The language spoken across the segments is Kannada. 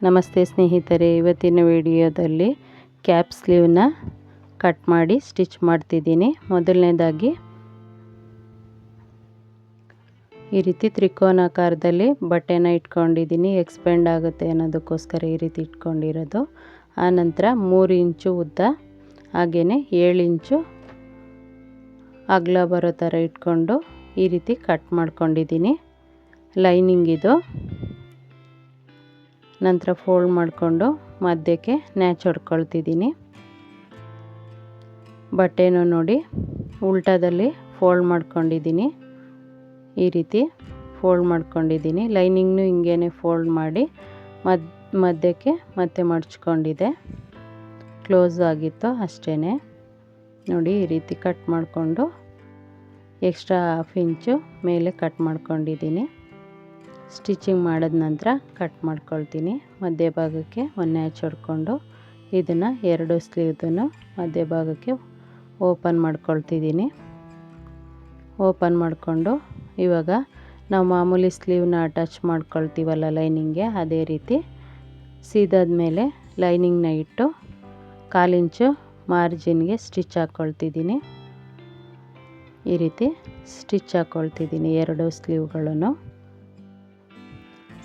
ನಮಸ್ತೆ ಸ್ನೇಹಿತರೆ, ಇವತ್ತಿನ ವಿಡಿಯೋದಲ್ಲಿ ಕ್ಯಾಪ್ ಸ್ಲೀವ್ನ ಕಟ್ ಮಾಡಿ ಸ್ಟಿಚ್ ಮಾಡ್ತಿದ್ದೀನಿ. ಮೊದಲನೇದಾಗಿ ಈ ರೀತಿ ತ್ರಿಕೋನಾಕಾರದಲ್ಲಿ ಬಟ್ಟೆನ ಇಟ್ಕೊಂಡಿದ್ದೀನಿ. ಎಕ್ಸ್ಪೆಂಡ್ ಆಗುತ್ತೆ ಅನ್ನೋದಕ್ಕೋಸ್ಕರ ಈ ರೀತಿ ಇಟ್ಕೊಂಡಿರೋದು. ಆನಂತರ 3 ಇಂಚು ಉದ್ದ ಹಾಗೆಯೇ 7 ಇಂಚು ಅಗಲ ಬರೋ ಥರ ಇಟ್ಕೊಂಡು ಈ ರೀತಿ ಕಟ್ ಮಾಡ್ಕೊಂಡಿದ್ದೀನಿ. ಲೈನಿಂಗ್ ಇದು. ನಂತರ ಫೋಲ್ಡ್ ಮಾಡಿಕೊಂಡು ಮಧ್ಯಕ್ಕೆ ನ್ಯಾಚ್ ಹೊಡ್ಕೊಳ್ತಿದ್ದೀನಿ. ಬಟ್ಟೆನೂ ನೋಡಿ ಉಲ್ಟಾದಲ್ಲಿ ಫೋಲ್ಡ್ ಮಾಡ್ಕೊಂಡಿದ್ದೀನಿ. ಈ ರೀತಿ ಫೋಲ್ಡ್ ಮಾಡ್ಕೊಂಡಿದ್ದೀನಿ. ಲೈನಿಂಗ್ನು ಹಿಂಗೇ ಫೋಲ್ಡ್ ಮಾಡಿ ಮಧ್ಯಕ್ಕೆ ಮತ್ತೆ ಮಡ್ಚ್ಕೊಂಡಿದೆ. ಕ್ಲೋಸ್ ಆಗಿತ್ತು ಅಷ್ಟೇ. ನೋಡಿ ಈ ರೀತಿ ಕಟ್ ಮಾಡಿಕೊಂಡು ಎಕ್ಸ್ಟ್ರಾ 1/2 ಇಂಚು ಮೇಲೆ ಕಟ್ ಮಾಡ್ಕೊಂಡಿದ್ದೀನಿ. ಸ್ಟಿಚಿಂಗ್ ಮಾಡಿದ ನಂತರ ಕಟ್ ಮಾಡ್ಕೊಳ್ತೀನಿ. ಮಧ್ಯಭಾಗಕ್ಕೆ ಒಂದು ನ್ಯಾಚ್ ಹೊಡ್ಕೊಂಡು ಇದನ್ನು 2 ಸ್ಲೀವ್ದನ್ನು ಮಧ್ಯಭಾಗಕ್ಕೆ ಓಪನ್ ಮಾಡ್ಕೊಳ್ತಿದ್ದೀನಿ. ಓಪನ್ ಮಾಡಿಕೊಂಡು ಇವಾಗ ನಾವು ಮಾಮೂಲಿ ಸ್ಲೀವ್ನ ಅಟ್ಯಾಚ್ ಮಾಡ್ಕೊಳ್ತೀವಲ್ಲ ಲೈನಿಂಗ್ಗೆ, ಅದೇ ರೀತಿ ಸೀದಾದ ಮೇಲೆ ಲೈನಿಂಗ್ನ ಇಟ್ಟು 1/4 ಇಂಚು ಮಾರ್ಜಿನ್ಗೆ ಸ್ಟಿಚ್ ಹಾಕ್ಕೊಳ್ತಿದ್ದೀನಿ. ಈ ರೀತಿ ಸ್ಟಿಚ್ ಹಾಕ್ಕೊಳ್ತಿದ್ದೀನಿ 2 ಸ್ಲೀವ್ಗಳನ್ನು.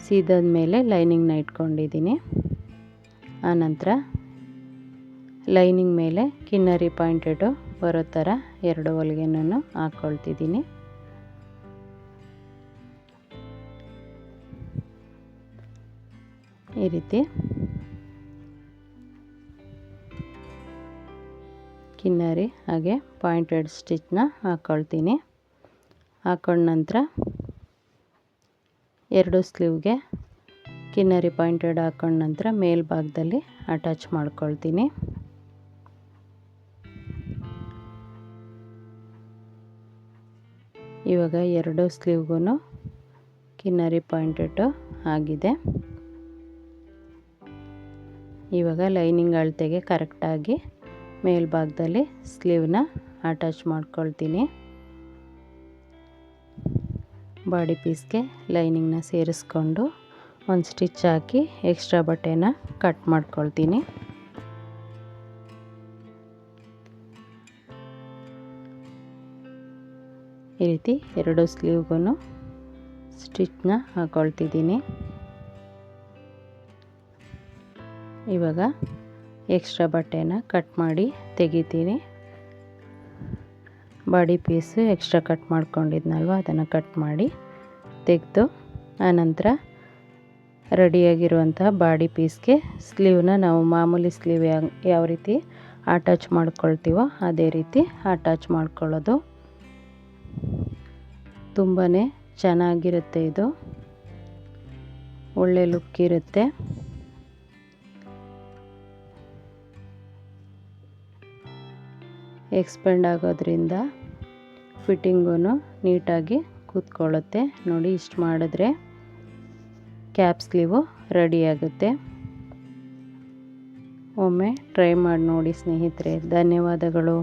ಸೀದಾದ ಮೇಲೆ ಲೈನಿಂಗ್ನ ಇಟ್ಕೊಂಡಿದ್ದೀನಿ. ಆನಂತರ ಲೈನಿಂಗ್ ಮೇಲೆ ಕಿನ್ನರಿ ಪಾಯಿಂಟೆಡು ಬರೋ ಥರ 2 ಹೊಲಿಗೆನೂ ಹಾಕ್ಕೊಳ್ತಿದ್ದೀನಿ. ಈ ರೀತಿ ಕಿನ್ನರಿ ಹಾಗೆ ಪಾಯಿಂಟೆಡ್ ಸ್ಟಿಚ್ನ ಹಾಕ್ಕೊಳ್ತೀನಿ. ಹಾಕೊಂಡ ನಂತರ 2 ಸ್ಲೀವ್ಗೆ ಕಿನ್ನರಿ ಪಾಯಿಂಟೆಡ್ ಹಾಕೊಂಡ ನಂತರ ಮೇಲ್ಭಾಗದಲ್ಲಿ ಅಟ್ಯಾಚ್ ಮಾಡ್ಕೊಳ್ತೀನಿ. ಇವಾಗ 2 ಸ್ಲೀವ್ಗೂ ಕಿನ್ನರಿ ಪಾಯಿಂಟೆಡ್ ಆಗಿದೆ. ಇವಾಗ ಲೈನಿಂಗ್ ಅಳತೆಗೆ ಕರೆಕ್ಟಾಗಿ ಮೇಲ್ಭಾಗದಲ್ಲಿ ಸ್ಲೀವ್ನ ಅಟ್ಯಾಚ್ ಮಾಡ್ಕೊಳ್ತೀನಿ. ಬಾಡಿ ಪೀಸ್ಗೆ ಲೈನಿಂಗ್ನ ಸೇರಿಸ್ಕೊಂಡು ಒಂದು ಸ್ಟಿಚ್ ಹಾಕಿ ಎಕ್ಸ್ಟ್ರಾ ಬಟ್ಟೆನ ಕಟ್ ಮಾಡ್ಕೊಳ್ತೀನಿ. ಈ ರೀತಿ 2 ಸ್ಲೀವ್ಗೂ ಸ್ಟಿಚ್ನ ಹಾಕ್ಕೊಳ್ತಿದ್ದೀನಿ. ಇವಾಗ ಎಕ್ಸ್ಟ್ರಾ ಬಟ್ಟೆನ ಕಟ್ ಮಾಡಿ ತೆಗಿತೀನಿ. ಬಾಡಿ ಪೀಸು ಎಕ್ಸ್ಟ್ರಾ ಕಟ್ ಮಾಡ್ಕೊಂಡಿದ್ನಲ್ವ, ಅದನ್ನು ಕಟ್ ಮಾಡಿ ತೆಗೆದು ಆನಂತರ ರೆಡಿಯಾಗಿರುವಂಥ ಬಾಡಿ ಪೀಸ್ಗೆ ಸ್ಲೀವ್ನ ನಾವು ಮಾಮೂಲಿ ಸ್ಲೀವ್ ಯಾವ ರೀತಿ ಅಟ್ಯಾಚ್ ಮಾಡ್ಕೊಳ್ತೀವೋ ಅದೇ ರೀತಿ ಅಟ್ಯಾಚ್ ಮಾಡ್ಕೊಳ್ಳೋದು. ತುಂಬಾ ಚೆನ್ನಾಗಿರುತ್ತೆ ಇದು, ಒಳ್ಳೆ ಲುಕ್ ಇರುತ್ತೆ. ಎಕ್ಸ್ಪೆಂಡ್ ಆಗೋದ್ರಿಂದ ಫಿಟ್ಟಿಂಗೂ ನೀಟಾಗಿ ಕೂತ್ಕೊಳ್ಳುತ್ತೆ. ನೋಡಿ ಇಷ್ಟು ಮಾಡಿದ್ರೆ ಕ್ಯಾಪ್ ಸ್ಲೀವು ರೆಡಿ ಆಗುತ್ತೆ. ಒಮ್ಮೆ ಟ್ರೈ ಮಾಡಿ ನೋಡಿ ಸ್ನೇಹಿತರೆ. ಧನ್ಯವಾದಗಳು.